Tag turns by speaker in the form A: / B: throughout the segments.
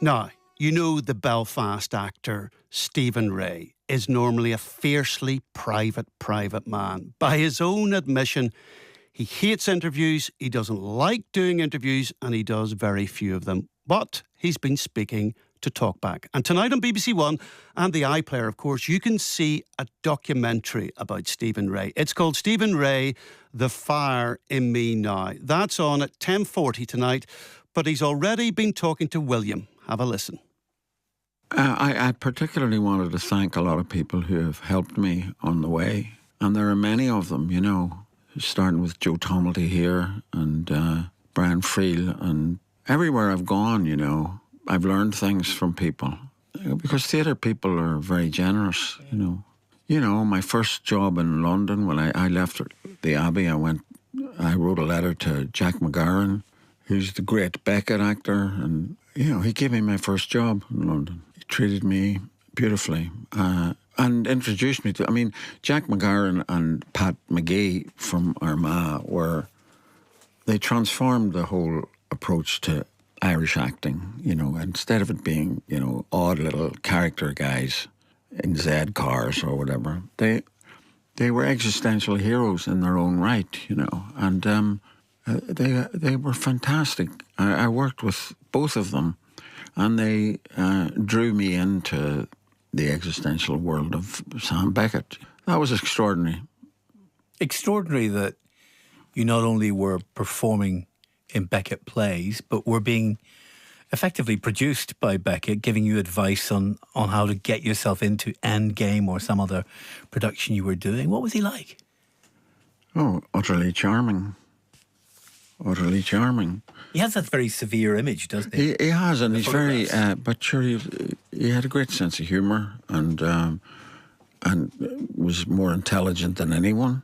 A: Now, you know the Belfast actor Stephen Ray is normally a fiercely private man. By his own admission, he hates interviews, he doesn't like doing interviews, and he does very few of them. But he's been speaking to TalkBack. And tonight on BBC One and the iPlayer, of course, you can see a documentary about Stephen Ray. It's called Stephen Ray, The Fire in Me Now. That's on at 10:40 tonight, but he's already been talking to William. Have a listen.
B: I particularly wanted to thank a lot of people who have helped me on the way. And there are many of them, you know, starting with Joe Tomilty here and Brian Friel. And everywhere I've gone, you know, I've learned things from people. Because theatre people are very generous, you know. You know, my first job in London, when I left the Abbey, I wrote a letter to Jack McGarren, who's the great Beckett actor, and, you know, he gave me my first job in London. He treated me beautifully and introduced me to, I mean, Jack McGarren and Pat McGee from Armagh they transformed the whole approach to Irish acting, you know, instead of it being, you know, odd little character guys in Z cars or whatever, they were existential heroes in their own right, you know, and they were fantastic. I worked with both of them, and they drew me into the existential world of Sam Beckett. That was extraordinary.
C: Extraordinary that you not only were performing in Beckett plays, but were being effectively produced by Beckett, giving you advice on how to get yourself into Endgame or some other production you were doing. What was he like?
B: Oh, utterly charming. Utterly charming.
C: He has that very severe image, doesn't he?
B: He has, and he's very, but sure, he had a great sense of humour and was more intelligent than anyone.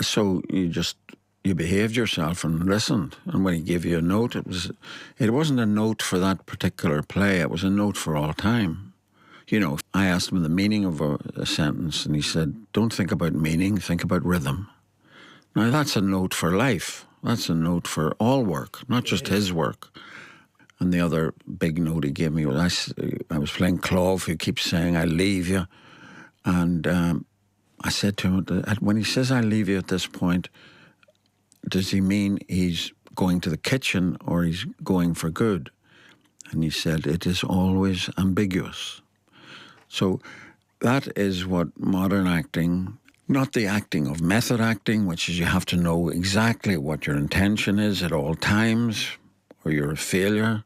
B: So you behaved yourself and listened. And when he gave you a note, it wasn't a note for that particular play. It was a note for all time. You know, I asked him the meaning of a sentence, and he said, "Don't think about meaning, think about rhythm." Now, that's a note for life. That's a note for all work, not just his work. And the other big note he gave me was, I was playing Clove, who keeps saying, "I leave you." And I said to him, when he says, "I leave you" at this point, does he mean he's going to the kitchen or he's going for good? And he said, "It is always ambiguous." So that is what modern acting, not the acting of method acting, which is you have to know exactly what your intention is at all times, or you're a failure.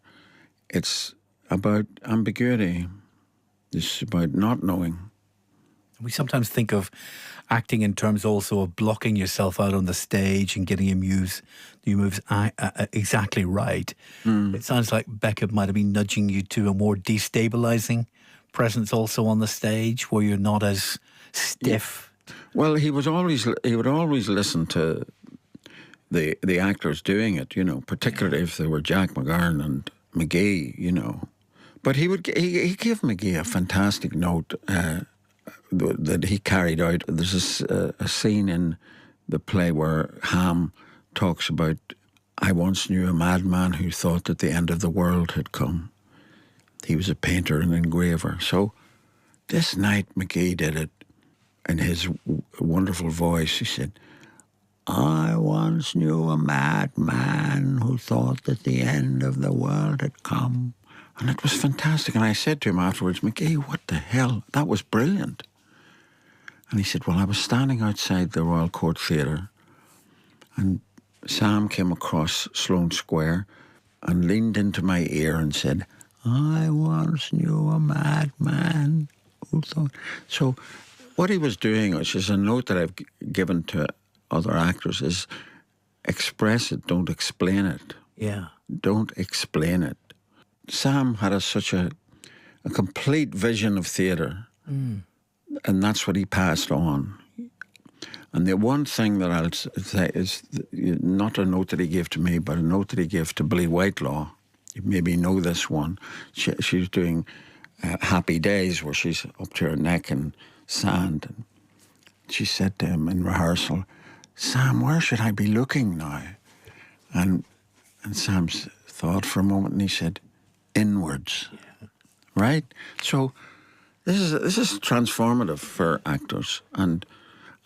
B: It's about ambiguity. It's about not knowing.
C: We sometimes think of acting in terms also of blocking yourself out on the stage and getting your moves exactly right. It sounds like Beckett might have been nudging you to a more destabilising presence also on the stage, where you're not as stiff.
B: Yeah. Well, he would always listen to the actors doing it, you know, particularly if they were Jack McGarren and McGee, you know. But he gave McGee a fantastic note that he carried out. There's a scene in the play where Ham talks about, "I once knew a madman who thought that the end of the world had come. He was a painter and engraver." So this night McGee did it in his wonderful voice. He said, "I once knew a madman who thought that the end of the world had come." And it was fantastic. And I said to him afterwards, "McGee, what the hell? That was brilliant." And he said, "Well, I was standing outside the Royal Court Theatre, and Sam came across Sloane Square and leaned into my ear and said, 'I once knew a madman who thought..." So what he was doing, which is a note that I've given to other actors, is express it, don't explain it.
C: Yeah.
B: Don't explain it. Sam had such a complete vision of theatre. And that's what he passed on. And the one thing that I'll say is not a note that he gave to me, but a note that he gave to Billy Whitelaw. You maybe know this one. She's doing Happy Days, where she's up to her neck in sand. And she said to him in rehearsal, "Sam, where should I be looking now?" And Sam thought for a moment, and he said, inwards, right? So this is transformative for actors, and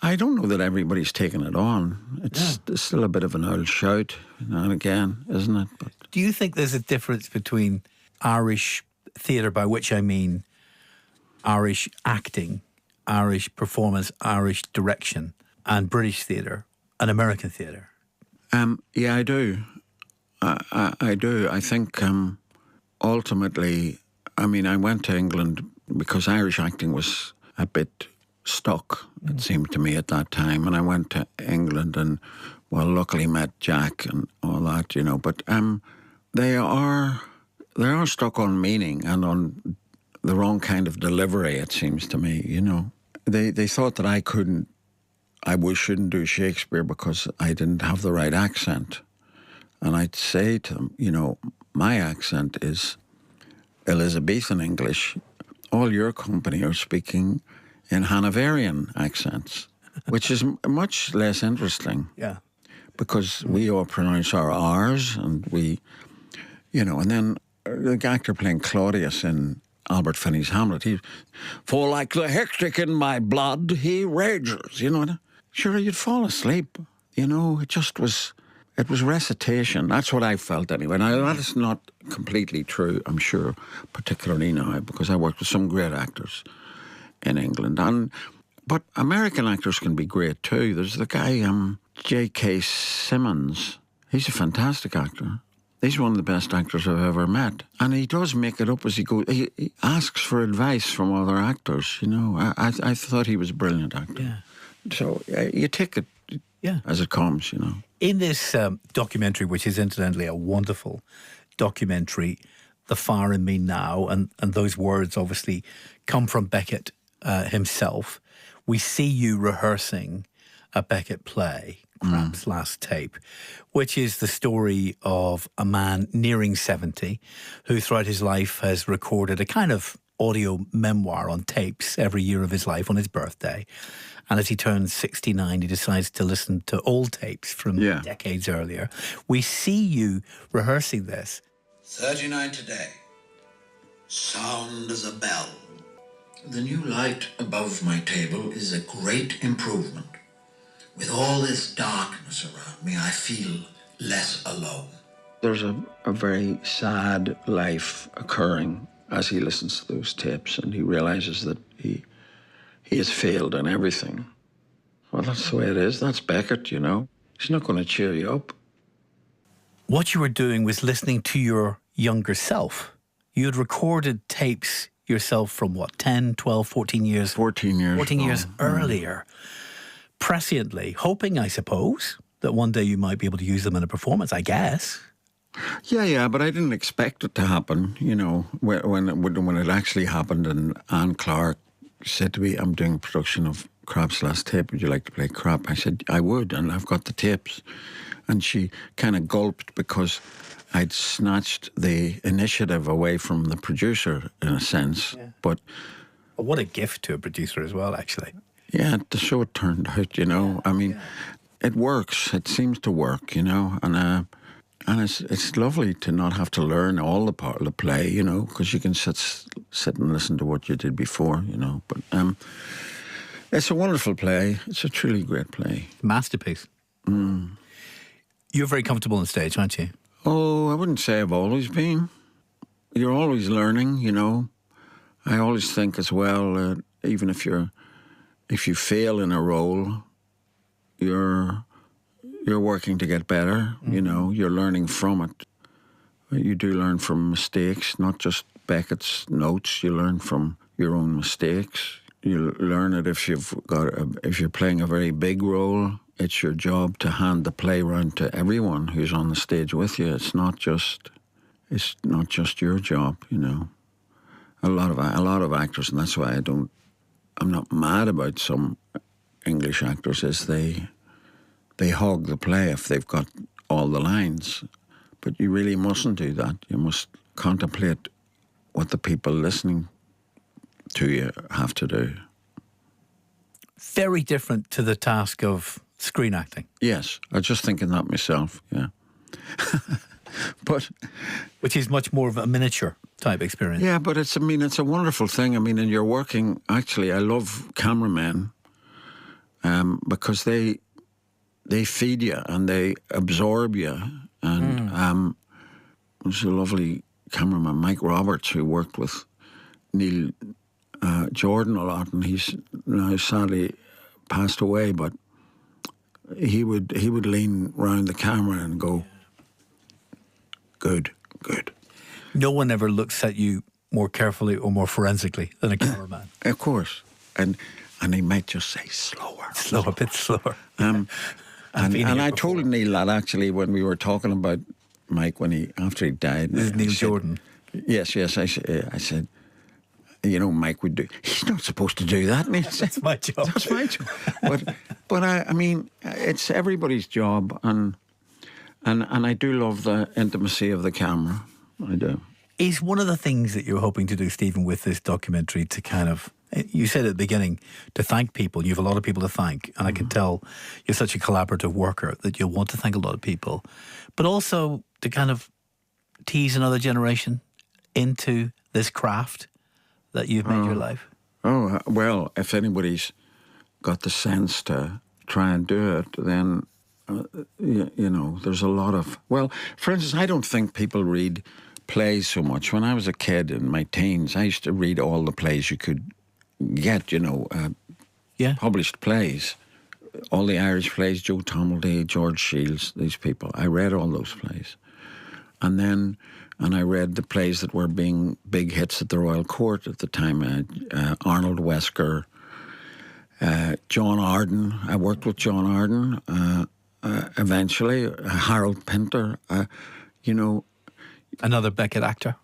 B: I don't know that everybody's taking it on. It's still a bit of an old shout now and again, isn't it? But
C: Do you think there's a difference between Irish theatre, by which I mean Irish acting, Irish performance, Irish direction, and British theatre and American theatre?
B: yeah, I do. I do. I think ultimately, I mean, I went to England because Irish acting was a bit stuck, it seemed to me at that time. And I went to England and, well, luckily met Jack and all that, you know. But they are stuck on meaning and on the wrong kind of delivery, it seems to me, you know. They thought that I shouldn't do Shakespeare because I didn't have the right accent. And I'd say to them, you know, my accent is Elizabethan English. All your company are speaking in Hanoverian accents, which is much less interesting.
C: Yeah.
B: Because we all pronounce our R's and we, you know, and then the actor playing Claudius in Albert Finney's Hamlet, for like the hectic in my blood, he rages, you know. Sure, you'd fall asleep, you know, it was recitation. That's what I felt anyway. Now, that is not completely true, I'm sure, particularly now, because I worked with some great actors in England. But American actors can be great too. There's the guy, J.K. Simmons. He's a fantastic actor. He's one of the best actors I've ever met. And he does make it up as he goes. He asks for advice from other actors, you know. I thought he was a brilliant actor.
C: Yeah.
B: So you take it as it comes, you know.
C: In this documentary, which is incidentally a wonderful documentary, The Fire in Me Now, and those words obviously come from Beckett himself, we see you rehearsing a Beckett play, Crap's Last Tape, which is the story of a man nearing 70 who throughout his life has recorded a kind of audio memoir on tapes every year of his life on his birthday. And as he turns 69, he decides to listen to old tapes from decades earlier. We see you rehearsing this.
D: 39 today. Sound as a bell. The new light above my table is a great improvement. With all this darkness around me, I feel less alone.
B: There's a very sad life occurring as he listens to those tapes, and he realizes that he has failed in everything. Well, that's the way it is. That's Beckett, you know. He's not going to cheer you up.
C: What you were doing was listening to your younger self. You had recorded tapes yourself from what, 10, 12, 14 years?
B: 14 years.
C: 14 years earlier. Presciently, hoping, I suppose, that one day you might be able to use them in a performance, I guess.
B: Yeah, but I didn't expect it to happen, you know, when it actually happened. And Anne Clark said to me, I'm doing a production of Crap's Last Tape. Would you like to play Crap? I said, I would, and I've got the tapes. And she kind of gulped because I'd snatched the initiative away from the producer, in a sense. Yeah. But
C: what a gift to a producer as well, actually.
B: Yeah, the show it turned out, you know. I mean, it works. It seems to work, you know. And it's lovely to not have to learn all the part of the play, you know, because you can sit and listen to what you did before, you know. But it's a wonderful play. It's a truly great play.
C: Masterpiece. You're very comfortable on stage, aren't you?
B: Oh, I wouldn't say I've always been. You're always learning, you know. I always think as well, even if you fail in a role, you're working to get better, you know, you're learning from it. You do learn from mistakes, not just Beckett's notes, you learn from your own mistakes. You learn it if you're playing a very big role, it's your job to hand the play round to everyone who's on the stage with you. It's not just your job, you know. A lot of actors, and that's why I'm not mad about some English actors, is they hog the play if they've got all the lines. But you really mustn't do that. You must contemplate what the people listening to you have to do.
C: Very different to the task of screen acting.
B: Yes, I was just thinking that myself, yeah. But
C: which is much more of a miniature type experience.
B: yeah, but it's a wonderful thing. I mean, and you're working. Actually, I love cameramen because they feed you and they absorb you. And there's a lovely cameraman, Mike Roberts, who worked with Neil Jordan a lot, and he's now sadly passed away. But he would lean round the camera and go, "Good, good."
C: No one ever looks at you more carefully or more forensically than a cameraman.
B: Of course, and he might just say slower,
C: A bit slower.
B: And
C: been here
B: I
C: before.
B: told Neil that actually when we were talking about Mike after he died.
C: This is
B: I
C: Neil
B: said-
C: Jordan.
B: Yes. I said, Mike would do. He's not supposed to do that. And he said,
C: That's my job.
B: That's my job. But I mean, it's everybody's job, and I do love the intimacy of the camera. I do.
C: Is one of the things that you're hoping to do, Stephen, with this documentary to kind of, you said at the beginning, to thank people. You have a lot of people to thank, and I can tell you're such a collaborative worker that you'll want to thank a lot of people, but also to kind of tease another generation into this craft that you've made your life.
B: Oh, well, if anybody's got the sense to try and do it, then, there's a lot of... Well, for instance, I don't think people read plays so much. When I was a kid in my teens, I used to read all the plays you could get, published plays. All the Irish plays, Joe Tomledy, George Shields, these people. I read all those plays. And I read the plays that were being big hits at the Royal Court at the time. Arnold Wesker, John Arden. I worked with John Arden eventually. Harold Pinter.
C: Another Beckett actor.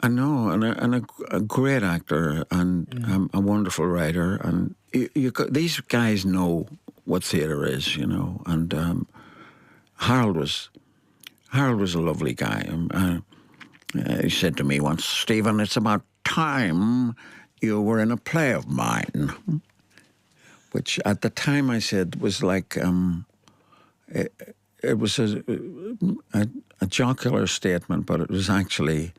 B: I know, and a great actor and a wonderful writer. And these guys know what theatre is, And Harold was a lovely guy. He said to me once, "Stephen, it's about time you were in a play of mine," which at the time I said was like it was a jocular statement, but it was actually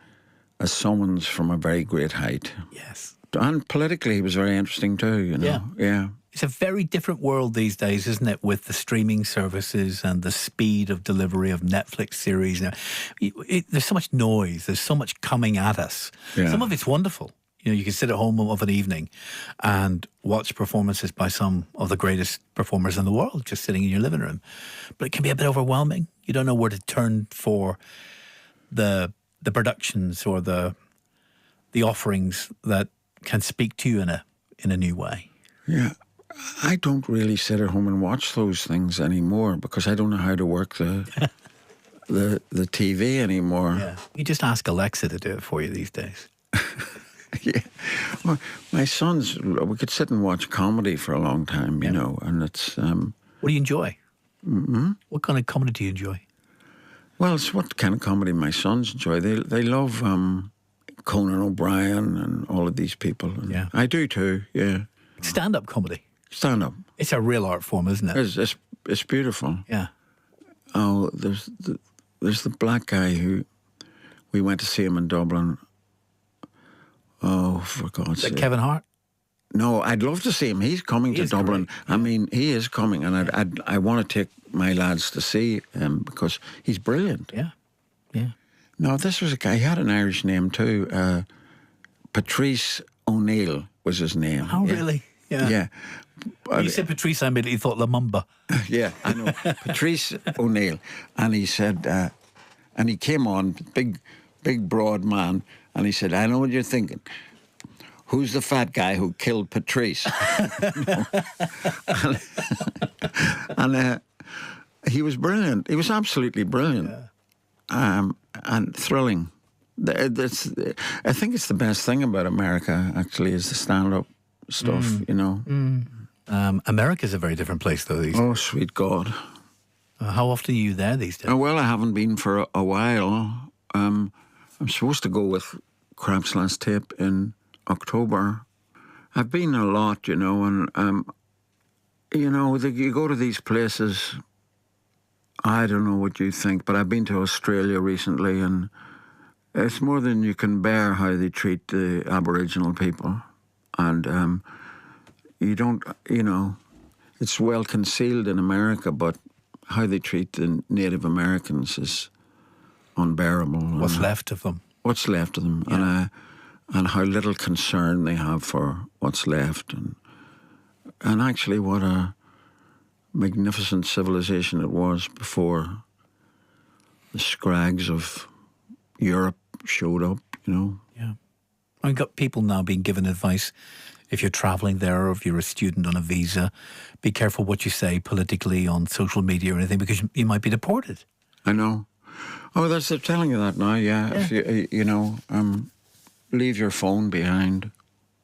B: a summons from a very great height.
C: Yes.
B: And politically, he was very interesting too. Yeah.
C: It's a very different world these days, isn't it, with the streaming services and the speed of delivery of Netflix series. Now, there's so much noise. There's so much coming at us.
B: Yeah.
C: Some of it's wonderful. You can sit at home of an evening and watch performances by some of the greatest performers in the world just sitting in your living room. But it can be a bit overwhelming. You don't know where to turn for the productions or the offerings that can speak to you in a new way.
B: Yeah. I don't really sit at home and watch those things anymore because I don't know how to work the TV anymore.
C: Yeah. You just ask Alexa to do it for you these days.
B: Yeah. Well, my sons, we could sit and watch comedy for a long time, and it's...
C: What do you enjoy? Mm-hmm. What kind of comedy do you enjoy?
B: Well, it's what kind of comedy my sons enjoy. They love Conan O'Brien and all of these people. And
C: Yeah.
B: I do too, yeah.
C: Stand-up comedy.
B: Stand-up.
C: It's a real art form, isn't it?
B: It's beautiful.
C: Yeah.
B: Oh, there's the black guy who... We went to see him in Dublin. Oh, for God's sake.
C: Kevin Hart?
B: No, I'd love to see him. He's coming to Dublin.
C: Great.
B: I mean, he is coming, and I want to take my lads to see him because he's brilliant.
C: Yeah. Yeah.
B: No, this was a guy, he had an Irish name too. Patrice O'Neill was his name.
C: Oh, really? Yeah.
B: Yeah.
C: When you said Patrice, I immediately thought Lumumba.
B: Yeah, I know. Patrice O'Neill. And he said, and he came on, big broad man, and he said, "I know what you're thinking. Who's the fat guy who killed Patrice?" and he was brilliant. He was absolutely brilliant. Yeah. And thrilling. I think it's the best thing about America, actually, is the stand-up stuff,
C: America's a very different place, though, these days.
B: Oh, sweet God.
C: How often are you there these days?
B: Oh, well, I haven't been for a while. I'm supposed to go with Crap's Last Tape in October. I've been a lot, and, you go to these places I don't know what you think, but I've been to Australia recently, and it's more than you can bear how they treat the Aboriginal people. And you don't, it's well concealed in America, but how they treat the Native Americans is unbearable.
C: What's left of them?
B: What's left of them,
C: Yeah.
B: and how little concern they have for what's left. And actually what a magnificent civilization it was before the scrags of Europe showed up,
C: Yeah. I've got people now being given advice, if you're travelling there or if you're a student on a visa, be careful what you say politically on social media or anything, because you might be deported.
B: I know. Oh, they're telling you that now, yeah. If you, leave your phone behind.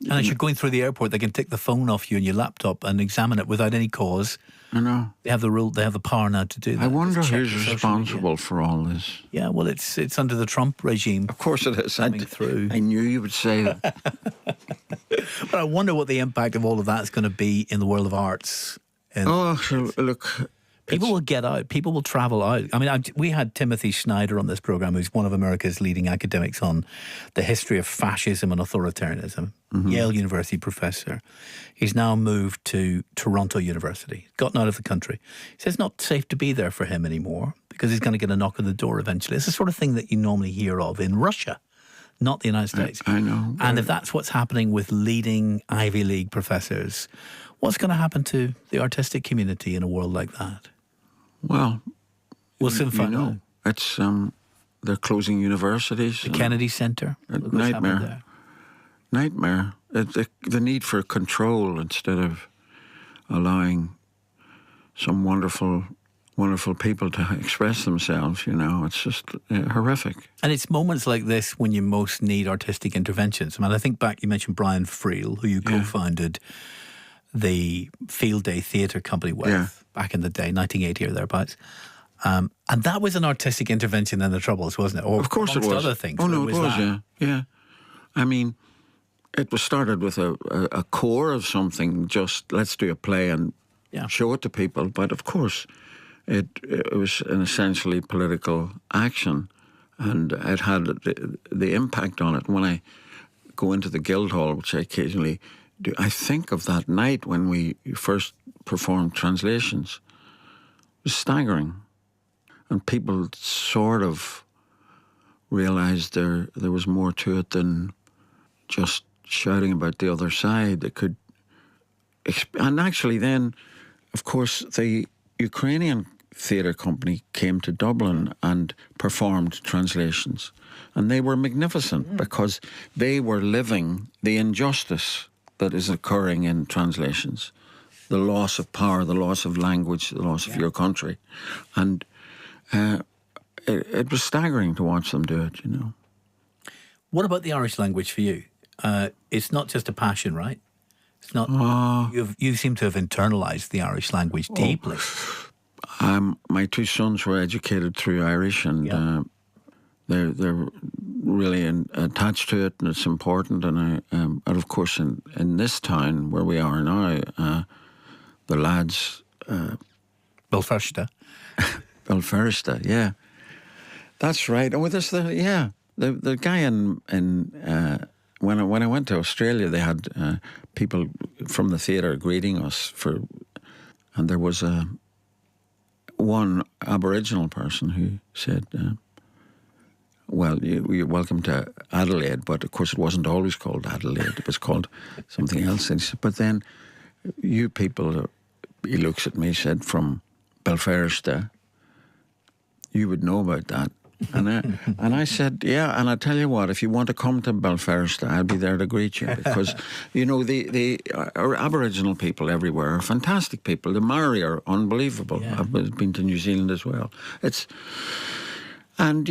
C: And as you're going through the airport, they can take the phone off you and your laptop and examine it without any cause.
B: I know.
C: They have the power now to do that.
B: I wonder
C: Just check
B: who's
C: your social
B: responsible
C: media.
B: for all this.
C: Yeah, well, it's under the Trump regime.
B: Of course it is.
C: Coming through.
B: I knew you would say that.
C: But I wonder what the impact of all of that is going to be in the world of arts. And
B: Oh, sure, look.
C: people will get out. People will travel out. I mean, we had Timothy Snyder on this program, who's one of America's leading academics on the history of fascism and authoritarianism. Yale University professor. He's now moved to Toronto University, gotten out of the country. He says it's not safe to be there for him anymore because he's going to get a knock on the door eventually. It's the sort of thing that you normally hear of in Russia, not the United States.
B: I know.
C: And if that's what's happening with leading Ivy League professors, what's going to happen to the artistic community in a world like that?
B: Well,
C: We'll soon find out.
B: It's they're closing universities.
C: The Kennedy Center. Look what's happening
B: nightmare.
C: there.
B: Nightmare. The need for control instead of allowing some wonderful people to express themselves. It's just horrific.
C: And it's moments like this when you most need artistic interventions. I mean, I think back, you mentioned Brian Friel, who you co-founded the Field Day Theatre Company with back in the day, 1980 or thereabouts. And that was an artistic intervention in the Troubles, wasn't it? Or
B: Of course it was.
C: other things.
B: Oh, no,
C: but
B: it was,
C: that?
B: yeah. I mean, it was started with a core of something, just let's do a play and show it to people. But of course, it was an essentially political action, and it had the impact on it. When I go into the Guildhall, which I occasionally do, I think of that night when we first performed translations. It was staggering. And people sort of realised there was more to it than just shouting about the other side. They could... And actually then, of course, the Ukrainian theatre company came to Dublin and performed translations. And they were magnificent because they were living the injustice that is occurring in translations. The loss of power, the loss of language, the loss of your country. And it was staggering to watch them do it,
C: What about the Irish language for you? It's not just a passion, right? It's not. You seem to have internalised the Irish language deeply.
B: My two sons were educated through Irish, and they're really attached to it, and it's important. And of course, in this town where we are now, the lads,
C: Belfast.
B: Belfast, yeah, that's right. And with us, the guy in when I went to Australia, they had people from the theatre greeting us and there was one Aboriginal person who said, well, you're welcome to Adelaide, but of course it wasn't always called Adelaide, it was called something else. And he said, but then you people, he looks at me, said, from Belfast, you would know about that. And I said, yeah, and I tell you what, if you want to come to Belfast, I'll be there to greet you, because, our Aboriginal people everywhere are fantastic people. The Maori are unbelievable.
C: Yeah.
B: I've been to New Zealand as well. And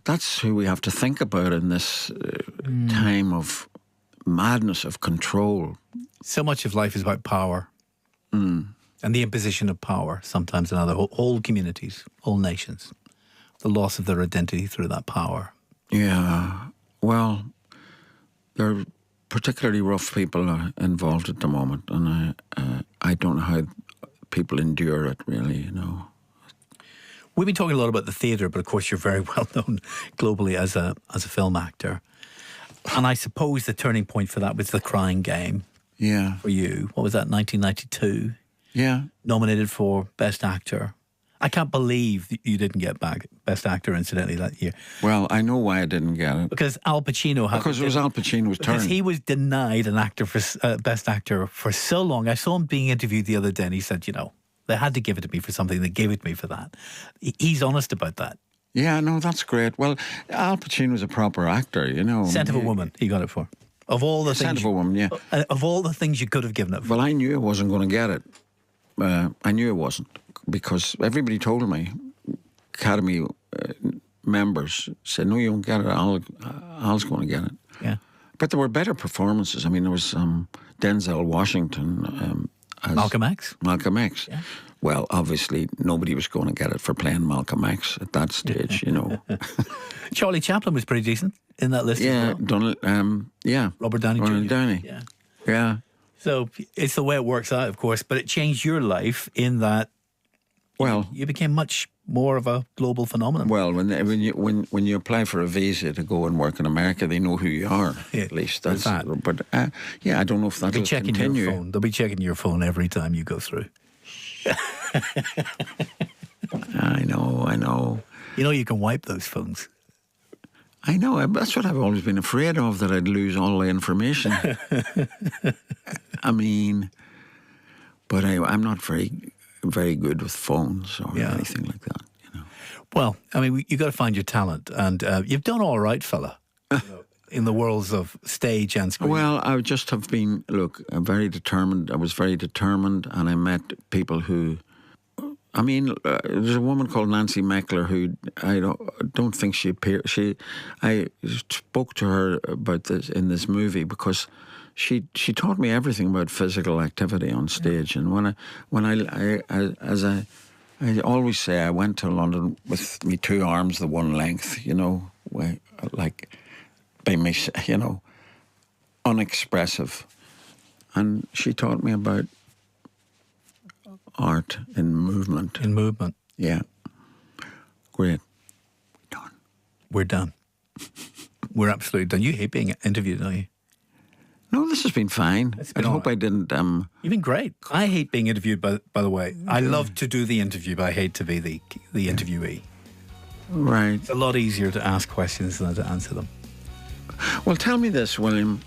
B: that's who we have to think about in this time of madness, of control.
C: So much of life is about power. And the imposition of power, sometimes in other whole communities, whole nations. The loss of their identity through that power.
B: Yeah, well, there are particularly rough people involved at the moment, and I don't know how people endure it, really,
C: We've been talking a lot about the theatre, but of course you're very well known globally as a film actor. And I suppose the turning point for that was The Crying Game.
B: Yeah.
C: For you. What was that, 1992?
B: Yeah.
C: Nominated for Best Actor. I can't believe that you didn't get back Best Actor, incidentally, that year.
B: Well, I know why I didn't get it.
C: Because Al Pacino had...
B: Because it was Al Pacino's turn.
C: Because he was denied an actor for Best Actor for so long. I saw him being interviewed the other day and he said, you know, they had to give it to me for something. They gave it to me for that. He's honest about that.
B: Yeah, no, that's great. Well, Al Pacino was a proper actor, you know.
C: Scent of a Woman, he got it for. Of all the
B: Scent
C: things...
B: of a Woman, yeah.
C: Of all the things you could have given it for.
B: Well, I knew I wasn't going to get it. I knew I wasn't, because everybody told me, Academy members said, no, you won't get it. Al's going to get it.
C: Yeah.
B: But there were better performances. I mean, there was Denzel Washington as
C: Malcolm X.
B: Malcolm X.
C: Yeah.
B: Well, obviously, nobody was going to get it for playing Malcolm X at that stage, you know.
C: Charlie Chaplin was pretty decent in that list
B: Yeah,
C: as well.
B: Donald, yeah.
C: Robert Downey
B: Robert
C: Jr.
B: Downey.
C: Yeah.
B: Yeah.
C: So it's the way it works out, of course, but it changed your life in that
B: Well,
C: you became much more of a global phenomenon.
B: well, when you apply for a visa to go and work in America, they know who you are.
C: Yeah,
B: at least
C: there's
B: that's.
C: that.
B: But yeah, I don't know if that'll
C: They'll be checking
B: continue.
C: your phone. They'll be checking your phone every time you go through.
B: I know.
C: You know you can wipe those phones.
B: I know. That's what I've always been afraid of, that I'd lose all the information. I mean, but I'm not very good with phones or anything like that. You know.
C: Well, I mean, you got to find your talent, and you've done all right, fella, in the worlds of stage and screen.
B: Well, I just have been. Look, I'm very determined. I was very determined, and I met people who. I mean, there's a woman called Nancy Meckler who I don't think she appeared. I spoke to her about this in this movie because she taught me everything about physical activity on stage. And as I always say, I went to London with me two arms the one length, you know, like by me, you know, unexpressive. And she taught me about art in movement.
C: In movement.
B: Yeah. Great.
C: We're done. We're absolutely done. You hate being interviewed, don't you?
B: No, this has been fine. I hope I didn't...
C: You've been great. I hate being interviewed, by the way. I love to do the interview, but I hate to be the interviewee.
B: Right.
C: It's a lot easier to ask questions than to answer them.
B: Well, tell me this, William.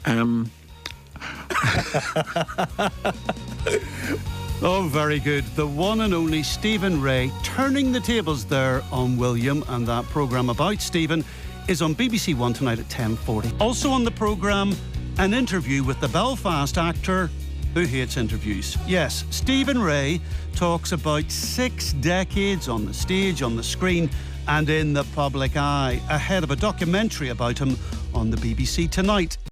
A: Oh, very good. The one and only Stephen Ray turning the tables there on William, and that programme about Stephen is on BBC One tonight at 10:40. Also on the programme, an interview with the Belfast actor who hates interviews. Yes, Stephen Ray talks about 6 decades on the stage, on the screen and in the public eye, ahead of a documentary about him on the BBC tonight.